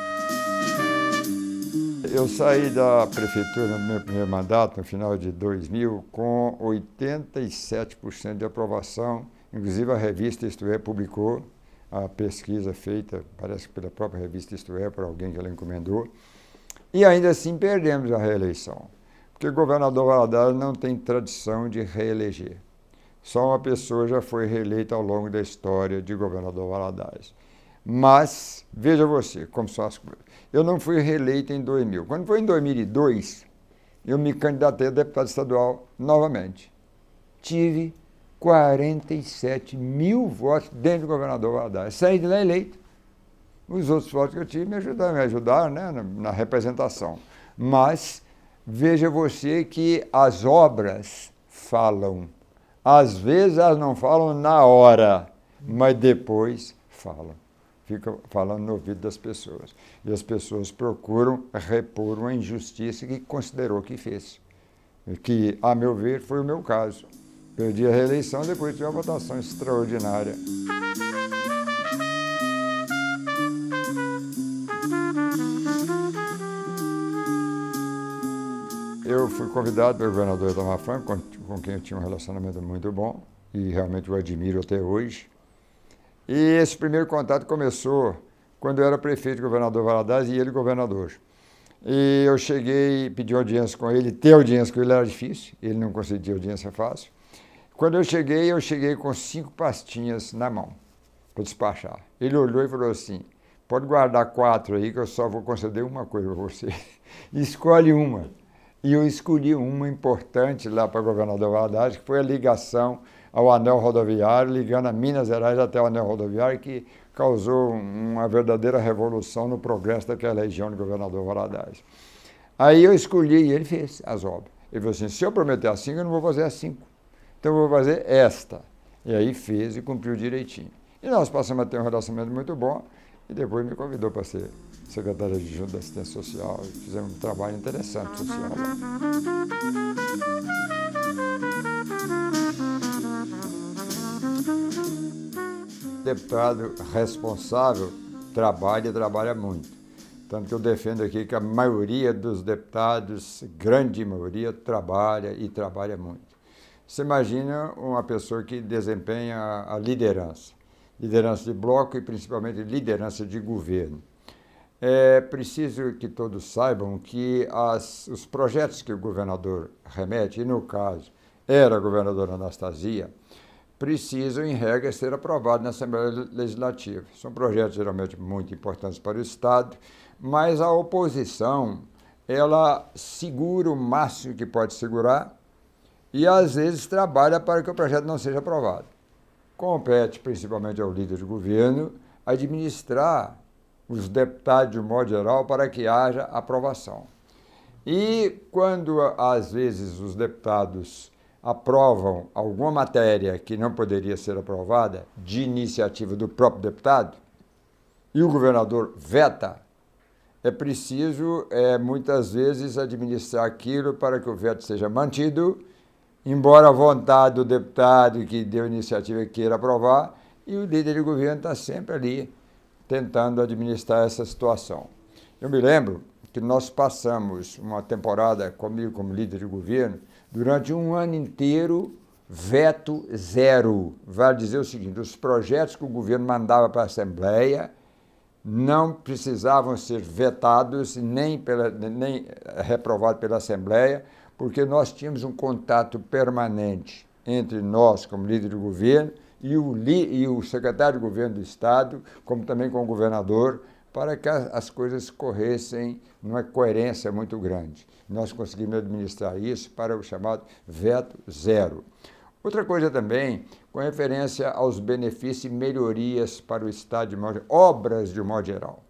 Eu saí da prefeitura no meu primeiro mandato, no final de 2000, com 87% de aprovação. Inclusive a revista Isto É publicou a pesquisa feita, parece que pela própria revista Isto É, por alguém que ela encomendou. E ainda assim perdemos a reeleição, porque o governador Valadares não tem tradição de reeleger. Só uma pessoa já foi reeleita ao longo da história de governador Valadares. Mas, veja você como são as coisas. Eu não fui reeleito em 2000. Quando foi em 2002, eu me candidatei a deputado estadual novamente. Tive 47 mil votos dentro do governador Valadares. Saí de lá eleito. Os outros votos que eu tive me ajudaram, né, na representação. Mas, veja você que as obras falam. Às vezes elas não falam na hora, mas depois falam. Fica falando no ouvido das pessoas. E as pessoas procuram repor uma injustiça que considerou que fez. Que, a meu ver, foi o meu caso. Perdi a reeleição depois de uma votação extraordinária. Eu fui convidado pelo governador Itamar Franco, com quem eu tinha um relacionamento muito bom, e realmente o admiro até hoje. E esse primeiro contato começou quando eu era prefeito de Governador Valadares e ele governador. E eu cheguei, pedi audiência com ele, ter audiência com ele era difícil, ele não concedia audiência fácil. Quando eu cheguei com 5 pastinhas na mão, para despachar. Ele olhou e falou assim, pode guardar 4 aí que eu só vou conceder uma coisa para você. Escolhe uma. E eu escolhi uma importante lá para Governador Valadares, que foi a ligação ao anel rodoviário, ligando a Minas Gerais até o anel rodoviário, que causou uma verdadeira revolução no progresso daquela região de Governador Valadares. Aí eu escolhi e ele fez as obras. Ele falou assim, se eu prometer as 5, eu não vou fazer as 5. Então eu vou fazer esta. E aí fez e cumpriu direitinho. E nós passamos a ter um relacionamento muito bom e depois me convidou para ser secretário adjunto da assistência social. E fizemos um trabalho interessante social lá. Deputado responsável trabalha e trabalha muito. Tanto que eu defendo aqui que a maioria dos deputados, grande maioria, trabalha e trabalha muito. Você imagina uma pessoa que desempenha a liderança de bloco e principalmente liderança de governo. É preciso que todos saibam que os projetos que o governador remete, e no caso era a governadora Anastasia, precisam, em regra, ser aprovados na Assembleia Legislativa. São projetos geralmente muito importantes para o Estado, mas a oposição, ela segura o máximo que pode segurar e, às vezes, trabalha para que o projeto não seja aprovado. Compete, principalmente ao líder de governo, administrar os deputados de um modo geral para que haja aprovação. E quando, às vezes, os deputados aprovam alguma matéria que não poderia ser aprovada de iniciativa do próprio deputado e o governador veta, é preciso, muitas vezes, administrar aquilo para que o veto seja mantido, embora a vontade do deputado que deu a iniciativa queira aprovar, e o líder de governo está sempre ali tentando administrar essa situação. Eu me lembro que nós passamos uma temporada comigo como líder de governo, durante um ano inteiro, veto zero. Vale dizer o seguinte, os projetos que o governo mandava para a Assembleia não precisavam ser vetados nem reprovados pela Assembleia, porque nós tínhamos um contato permanente entre nós, como líder do governo, e o secretário de governo do Estado, como também com o governador, para que as coisas corressem numa coerência muito grande. Nós conseguimos administrar isso para o chamado veto zero. Outra coisa também, com referência aos benefícios e melhorias para o Estado, obras de modo geral.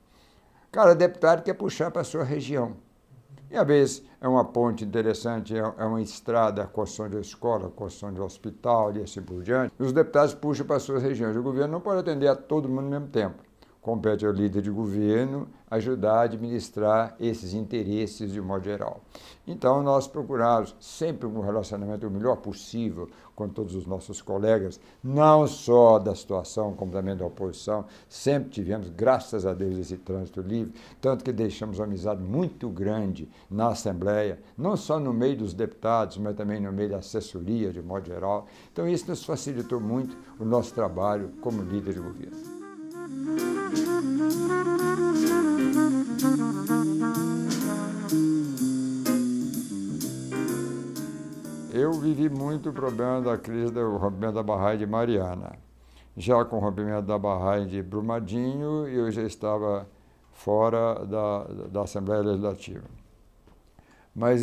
Cada deputado quer puxar para a sua região. E às vezes é uma ponte interessante, é uma estrada, a construção de escola, a construção de hospital e assim por diante. Os deputados puxam para as suas regiões. O governo não pode atender a todo mundo ao mesmo tempo. Compete ao líder de governo ajudar a administrar esses interesses de modo geral. Então, nós procuramos sempre um relacionamento o melhor possível com todos os nossos colegas, não só da situação, como também da oposição. Sempre tivemos, graças a Deus, esse trânsito livre, tanto que deixamos uma amizade muito grande na Assembleia, não só no meio dos deputados, mas também no meio da assessoria, de modo geral. Então, isso nos facilitou muito o nosso trabalho como líder de governo. Eu vivi muito o problema da crise do rompimento da barragem de Mariana. Já com o rompimento da barragem de Brumadinho, eu já estava fora da Assembleia Legislativa. Mas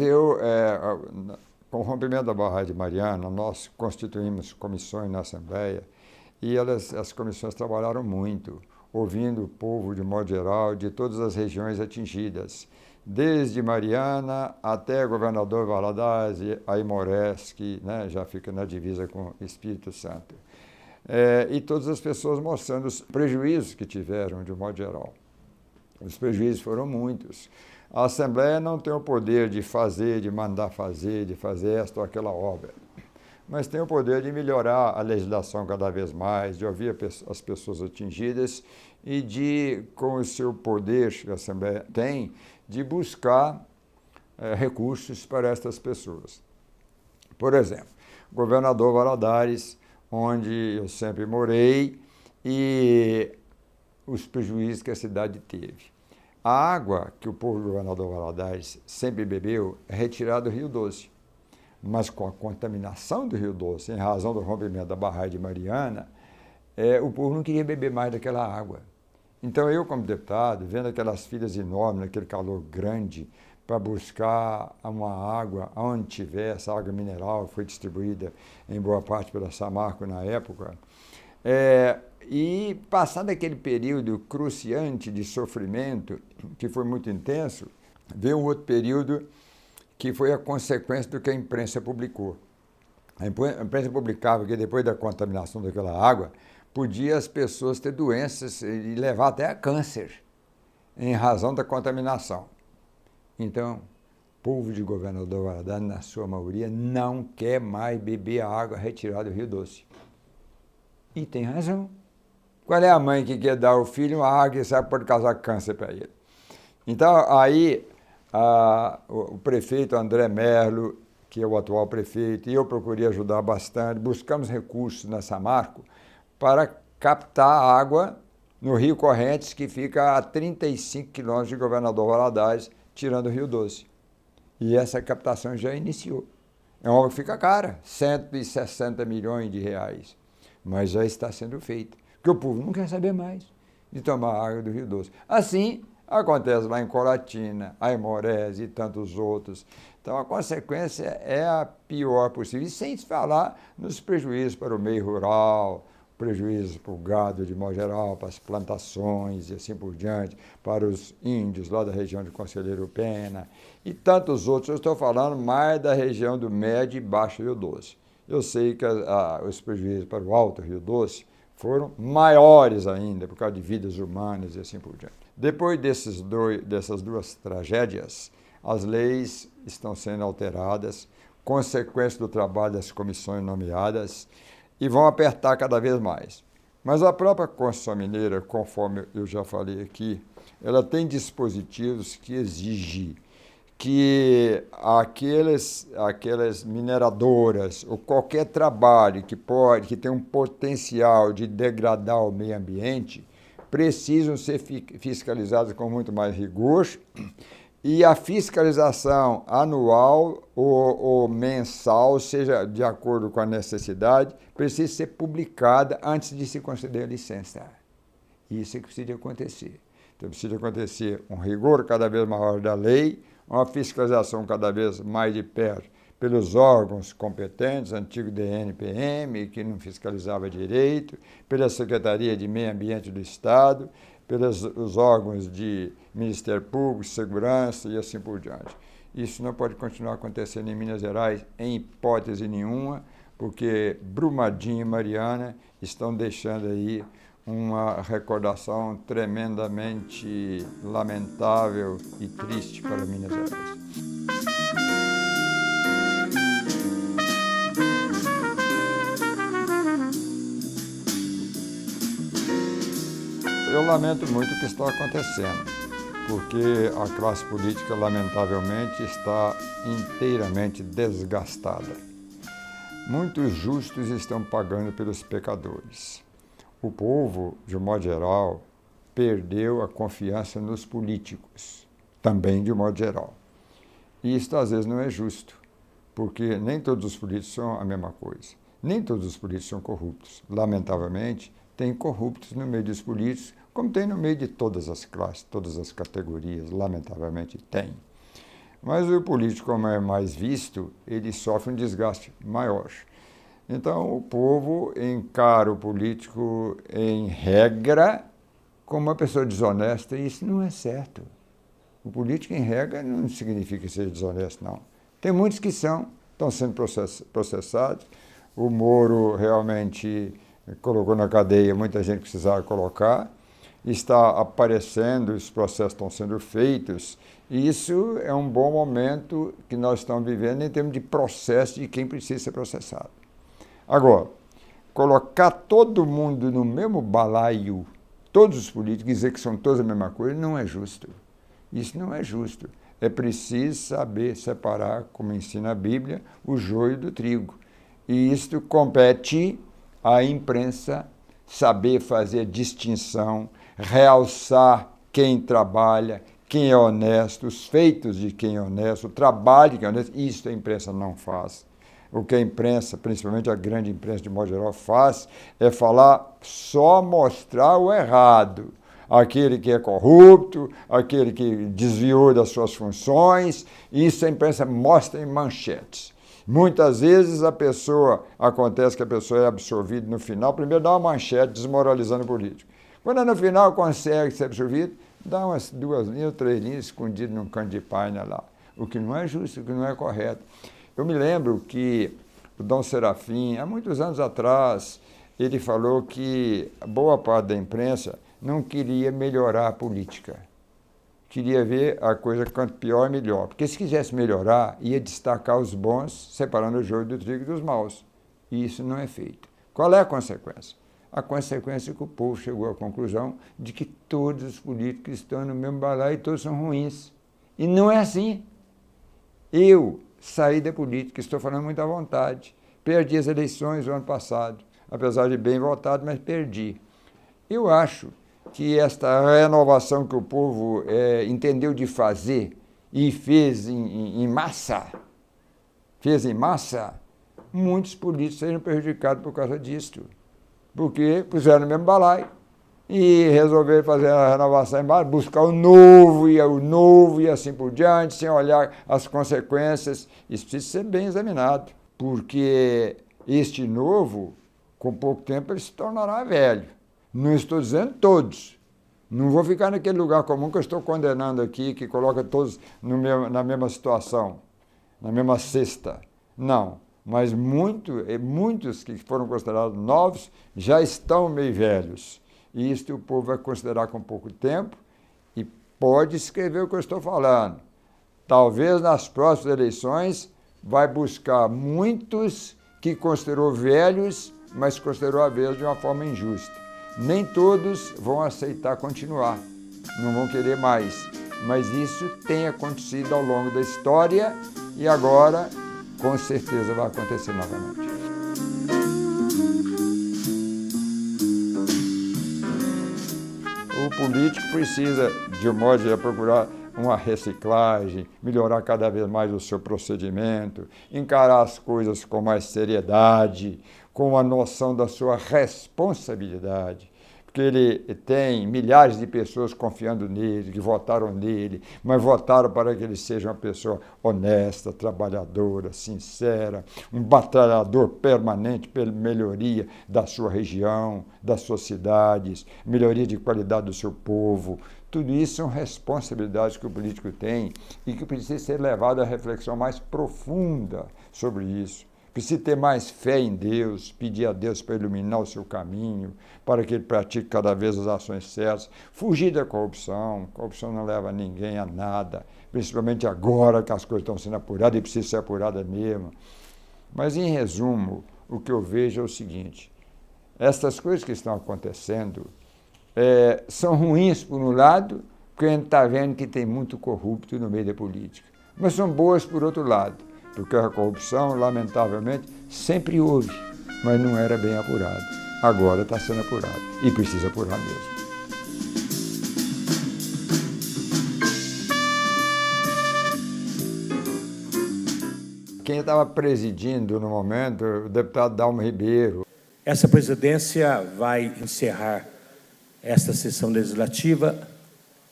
com o rompimento da barragem de Mariana, nós constituímos comissões na Assembleia e as comissões trabalharam muito, ouvindo o povo de modo geral, de todas as regiões atingidas, desde Mariana até Governador Valadares e Aimorés, que já fica na divisa com o Espírito Santo. E todas as pessoas mostrando os prejuízos que tiveram, de modo geral. Os prejuízos foram muitos. A Assembleia não tem o poder de fazer, de mandar fazer, de fazer esta ou aquela obra, mas tem o poder de melhorar a legislação cada vez mais, de ouvir as pessoas atingidas e de, com o seu poder que a Assembleia tem, de buscar recursos para estas pessoas. Por exemplo, Governador Valadares, onde eu sempre morei, e os prejuízos que a cidade teve. A água que o povo do Governador Valadares sempre bebeu é retirada do Rio Doce. Mas com a contaminação do Rio Doce, em razão do rompimento da barragem de Mariana, o povo não queria beber mais daquela água. Então eu, como deputado, vendo aquelas filas enormes, aquele calor grande, para buscar uma água onde tiver, essa água mineral foi distribuída em boa parte pela Samarco na época, e passado aquele período cruciante de sofrimento, que foi muito intenso, veio um outro período que foi a consequência do que a imprensa publicou. A imprensa publicava que depois da contaminação daquela água, podia as pessoas ter doenças e levar até a câncer, em razão da contaminação. Então, o povo de Governador Valadares, na sua maioria, não quer mais beber a água retirada do Rio Doce. E tem razão. Qual é a mãe que quer dar ao filho uma água que sabe que pode causar câncer para ele? Então, aí, o prefeito André Merlo, que é o atual prefeito, e eu procurei ajudar bastante, buscamos recursos na Samarco para captar água no Rio Correntes, que fica a 35 quilômetros de Governador Valadares, tirando o Rio Doce. E essa captação já iniciou. É uma obra que fica cara, 160 milhões de reais, mas já está sendo feita, porque o povo não quer saber mais de tomar água do Rio Doce. Assim, acontece lá em Colatina, Aimorés e tantos outros. Então, a consequência é a pior possível. E sem se falar nos prejuízos para o meio rural, prejuízos para o gado de modo geral, para as plantações e assim por diante, para os índios lá da região de Conselheiro Pena e tantos outros. Eu estou falando mais da região do Médio e Baixo Rio Doce. Eu sei que os prejuízos para o Alto Rio Doce foram maiores ainda, por causa de vidas humanas e assim por diante. Depois dessas duas tragédias, as leis estão sendo alteradas, consequência do trabalho das comissões nomeadas, e vão apertar cada vez mais. Mas a própria Constituição Mineira, conforme eu já falei aqui, ela tem dispositivos que exigem que aquelas mineradoras ou qualquer trabalho que tem um potencial de degradar o meio ambiente precisam ser fiscalizados com muito mais rigor, e a fiscalização anual ou mensal, seja de acordo com a necessidade, precisa ser publicada antes de se conceder a licença. Isso é que precisa acontecer. Então, precisa acontecer um rigor cada vez maior da lei, uma fiscalização cada vez mais de perto pelos órgãos competentes, antigo DNPM, que não fiscalizava direito, pela Secretaria de Meio Ambiente do Estado, pelos os órgãos de Ministério Público, Segurança e assim por diante. Isso não pode continuar acontecendo em Minas Gerais em hipótese nenhuma, porque Brumadinho e Mariana estão deixando aí uma recordação tremendamente lamentável e triste para Minas Gerais. Eu lamento muito o que está acontecendo, porque a classe política, lamentavelmente, está inteiramente desgastada. Muitos justos estão pagando pelos pecadores. O povo, de um modo geral, perdeu a confiança nos políticos, também de um modo geral. E isso, às vezes, não é justo, porque nem todos os políticos são a mesma coisa. Nem todos os políticos são corruptos. Lamentavelmente, tem corruptos no meio dos políticos, como tem no meio de todas as classes, todas as categorias, lamentavelmente tem. Mas o político, como é mais visto, ele sofre um desgaste maior. Então, o povo encara o político, em regra, como uma pessoa desonesta, e isso não é certo. O político, em regra, não significa ser desonesto, não. Tem muitos que estão sendo processados. O Moro realmente colocou na cadeia muita gente que precisava colocar. Está aparecendo, os processos estão sendo feitos, e isso é um bom momento que nós estamos vivendo em termos de processo de quem precisa ser processado. Agora, colocar todo mundo no mesmo balaio, todos os políticos, dizer que são todos a mesma coisa, não é justo. Isso não é justo. É preciso saber separar, como ensina a Bíblia, o joio do trigo. E isto compete à imprensa saber fazer distinção, realçar quem trabalha, quem é honesto, os feitos de quem é honesto, o trabalho de quem é honesto. Isso a imprensa não faz. O que a imprensa, principalmente a grande imprensa de modo geral, faz é falar, só mostrar o errado. Aquele que é corrupto, aquele que desviou das suas funções, isso a imprensa mostra em manchetes. Muitas vezes acontece que a pessoa é absolvida no final, primeiro dá uma manchete desmoralizando o político. Quando no final consegue ser absolvido, dá umas 2 linhas, 3 linhas escondidas num canto de página lá. O que não é justo, o que não é correto. Eu me lembro que o Dom Serafim, há muitos anos atrás, ele falou que boa parte da imprensa não queria melhorar a política. Queria ver a coisa quanto pior, melhor. Porque se quisesse melhorar, ia destacar os bons, separando o joio do trigo dos maus. E isso não é feito. Qual é a consequência? A consequência é que o povo chegou à conclusão de que todos os políticos estão no mesmo balaio e todos são ruins. E não é assim. Eu saí da política, estou falando muito à vontade. Perdi as eleições no ano passado, apesar de bem votado, mas perdi. Eu acho que esta renovação que o povo entendeu de fazer e fez em massa, muitos políticos serão prejudicados por causa disso. Porque puseram no mesmo balaio e resolveram fazer a renovação em massa, buscar o novo e assim por diante, sem olhar as consequências. Isso precisa ser bem examinado, porque este novo, com pouco tempo, ele se tornará velho. Não estou dizendo todos. Não vou ficar naquele lugar comum que eu estou condenando aqui, que coloca todos na mesma situação, na mesma cesta. Não, mas muitos que foram considerados novos já estão meio velhos. E isso o povo vai considerar com pouco tempo e pode escrever o que eu estou falando. Talvez nas próximas eleições vai buscar muitos que considerou velhos, mas considerou a vez de uma forma injusta. Nem todos vão aceitar continuar, não vão querer mais, mas isso tem acontecido ao longo da história e agora, com certeza, vai acontecer novamente. O político precisa, de um modo geral, procurar uma reciclagem, melhorar cada vez mais o seu procedimento, encarar as coisas com mais seriedade, com a noção da sua responsabilidade, porque ele tem milhares de pessoas confiando nele, que votaram nele, mas votaram para que ele seja uma pessoa honesta, trabalhadora, sincera, um batalhador permanente pela melhoria da sua região, das suas cidades, melhoria de qualidade do seu povo. Tudo isso são responsabilidades que o político tem e que precisa ser levado à reflexão mais profunda sobre isso. Precisa ter mais fé em Deus, pedir a Deus para iluminar o seu caminho, para que ele pratique cada vez as ações certas, fugir da corrupção. Corrupção não leva ninguém a nada, principalmente agora que as coisas estão sendo apuradas e precisam ser apuradas mesmo. Mas, em resumo, o que eu vejo é o seguinte: essas coisas que estão acontecendo são ruins por um lado, porque a gente está vendo que tem muito corrupto no meio da política, mas são boas por outro lado, porque a corrupção, lamentavelmente, sempre houve, mas não era bem apurada. Agora está sendo apurada e precisa apurar mesmo. Quem estava presidindo no momento, o deputado Dalmo Ribeiro. Essa presidência vai encerrar esta sessão legislativa,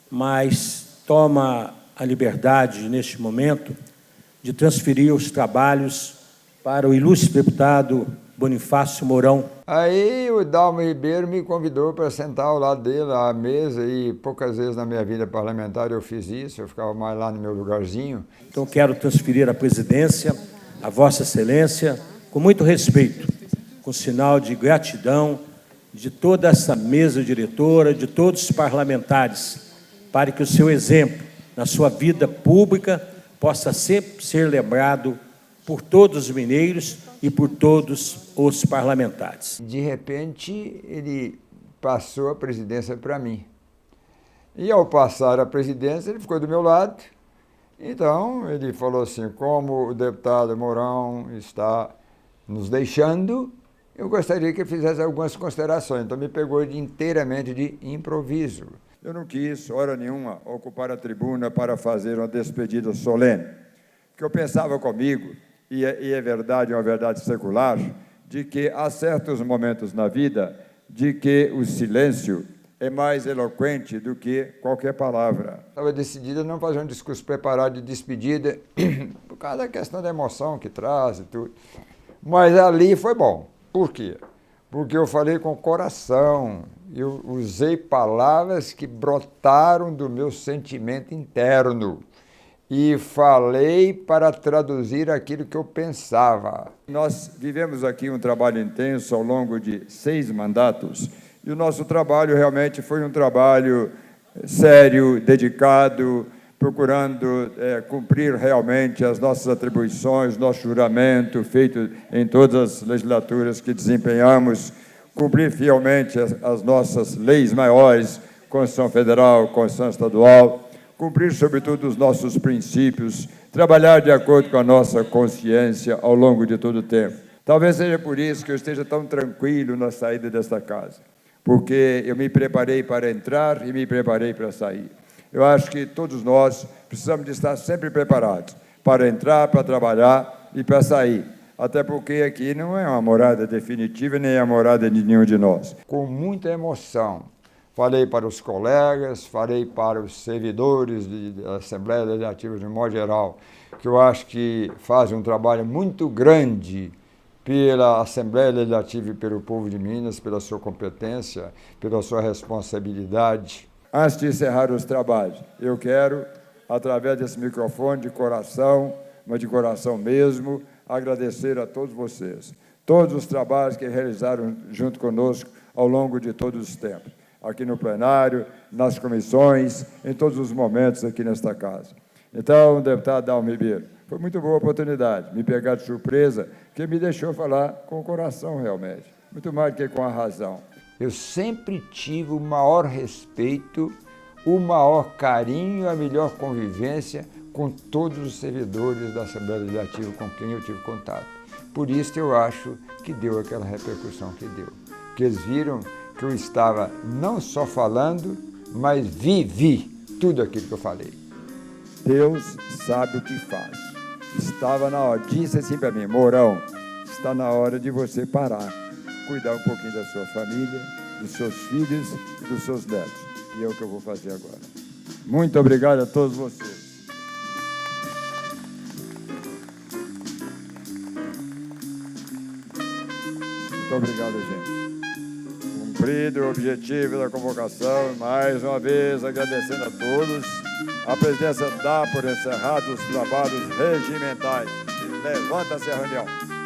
mas toma a liberdade, neste momento, de transferir os trabalhos para o ilustre deputado Bonifácio Mourão. Aí o Dalmo Ribeiro me convidou para sentar ao lado dele à mesa, e poucas vezes na minha vida parlamentar eu fiz isso, eu ficava mais lá no meu lugarzinho. Então quero transferir a presidência a Vossa Excelência com muito respeito, com sinal de gratidão de toda essa mesa diretora, de todos os parlamentares, para que o seu exemplo na sua vida pública possa sempre ser lembrado por todos os mineiros e por todos os parlamentares. De repente, ele passou a presidência para mim. E ao passar a presidência, ele ficou do meu lado. Então, ele falou assim: como o deputado Mourão está nos deixando, eu gostaria que ele fizesse algumas considerações. Então, me pegou inteiramente de improviso. Eu não quis, hora nenhuma, ocupar a tribuna para fazer uma despedida solene. Porque eu pensava comigo, e é verdade, é uma verdade secular, de que há certos momentos na vida de que o silêncio é mais eloquente do que qualquer palavra. Estava decidido a não fazer um discurso preparado de despedida, por causa da questão da emoção que traz e tudo. Mas ali foi bom. Por quê? Porque eu falei com o coração, eu usei palavras que brotaram do meu sentimento interno e falei para traduzir aquilo que eu pensava. Nós vivemos aqui um trabalho intenso ao longo de 6 mandatos, e o nosso trabalho realmente foi um trabalho sério, dedicado, procurando cumprir realmente as nossas atribuições, nosso juramento feito em todas as legislaturas que desempenhamos, cumprir fielmente as nossas leis maiores, Constituição Federal, Constituição Estadual, cumprir, sobretudo, os nossos princípios, trabalhar de acordo com a nossa consciência ao longo de todo o tempo. Talvez seja por isso que eu esteja tão tranquilo na saída desta casa, porque eu me preparei para entrar e me preparei para sair. Eu acho que todos nós precisamos de estar sempre preparados para entrar, para trabalhar e para sair. Até porque aqui não é uma morada definitiva, nem a morada de nenhum de nós. Com muita emoção, falei para os colegas, falei para os servidores da Assembleia Legislativa de modo geral, que eu acho que fazem um trabalho muito grande pela Assembleia Legislativa e pelo povo de Minas, pela sua competência, pela sua responsabilidade. Antes de encerrar os trabalhos, eu quero, através desse microfone, de coração, mas de coração mesmo, agradecer a todos vocês, todos os trabalhos que realizaram junto conosco ao longo de todos os tempos, aqui no plenário, nas comissões, em todos os momentos aqui nesta casa. Então, deputado Dalmo Ribeiro, foi muito boa oportunidade, me pegar de surpresa, que me deixou falar com o coração realmente, muito mais do que com a razão. Eu sempre tive o maior respeito, o maior carinho e a melhor convivência com todos os servidores da Assembleia Legislativa com quem eu tive contato. Por isso eu acho que deu aquela repercussão que deu. Porque eles viram que eu estava não só falando, mas vivi tudo aquilo que eu falei. Deus sabe o que faz. Estava na hora, disse assim para mim: Mourão, está na hora de você parar, cuidar um pouquinho da sua família, dos seus filhos e dos seus netos. E é o que eu vou fazer agora. Muito obrigado a todos vocês. Muito obrigado, gente. cumprido o objetivo da convocação. Mais uma vez, agradecendo a todos. A presidência dá por encerrados os trabalhos regimentais. Levanta-se a reunião.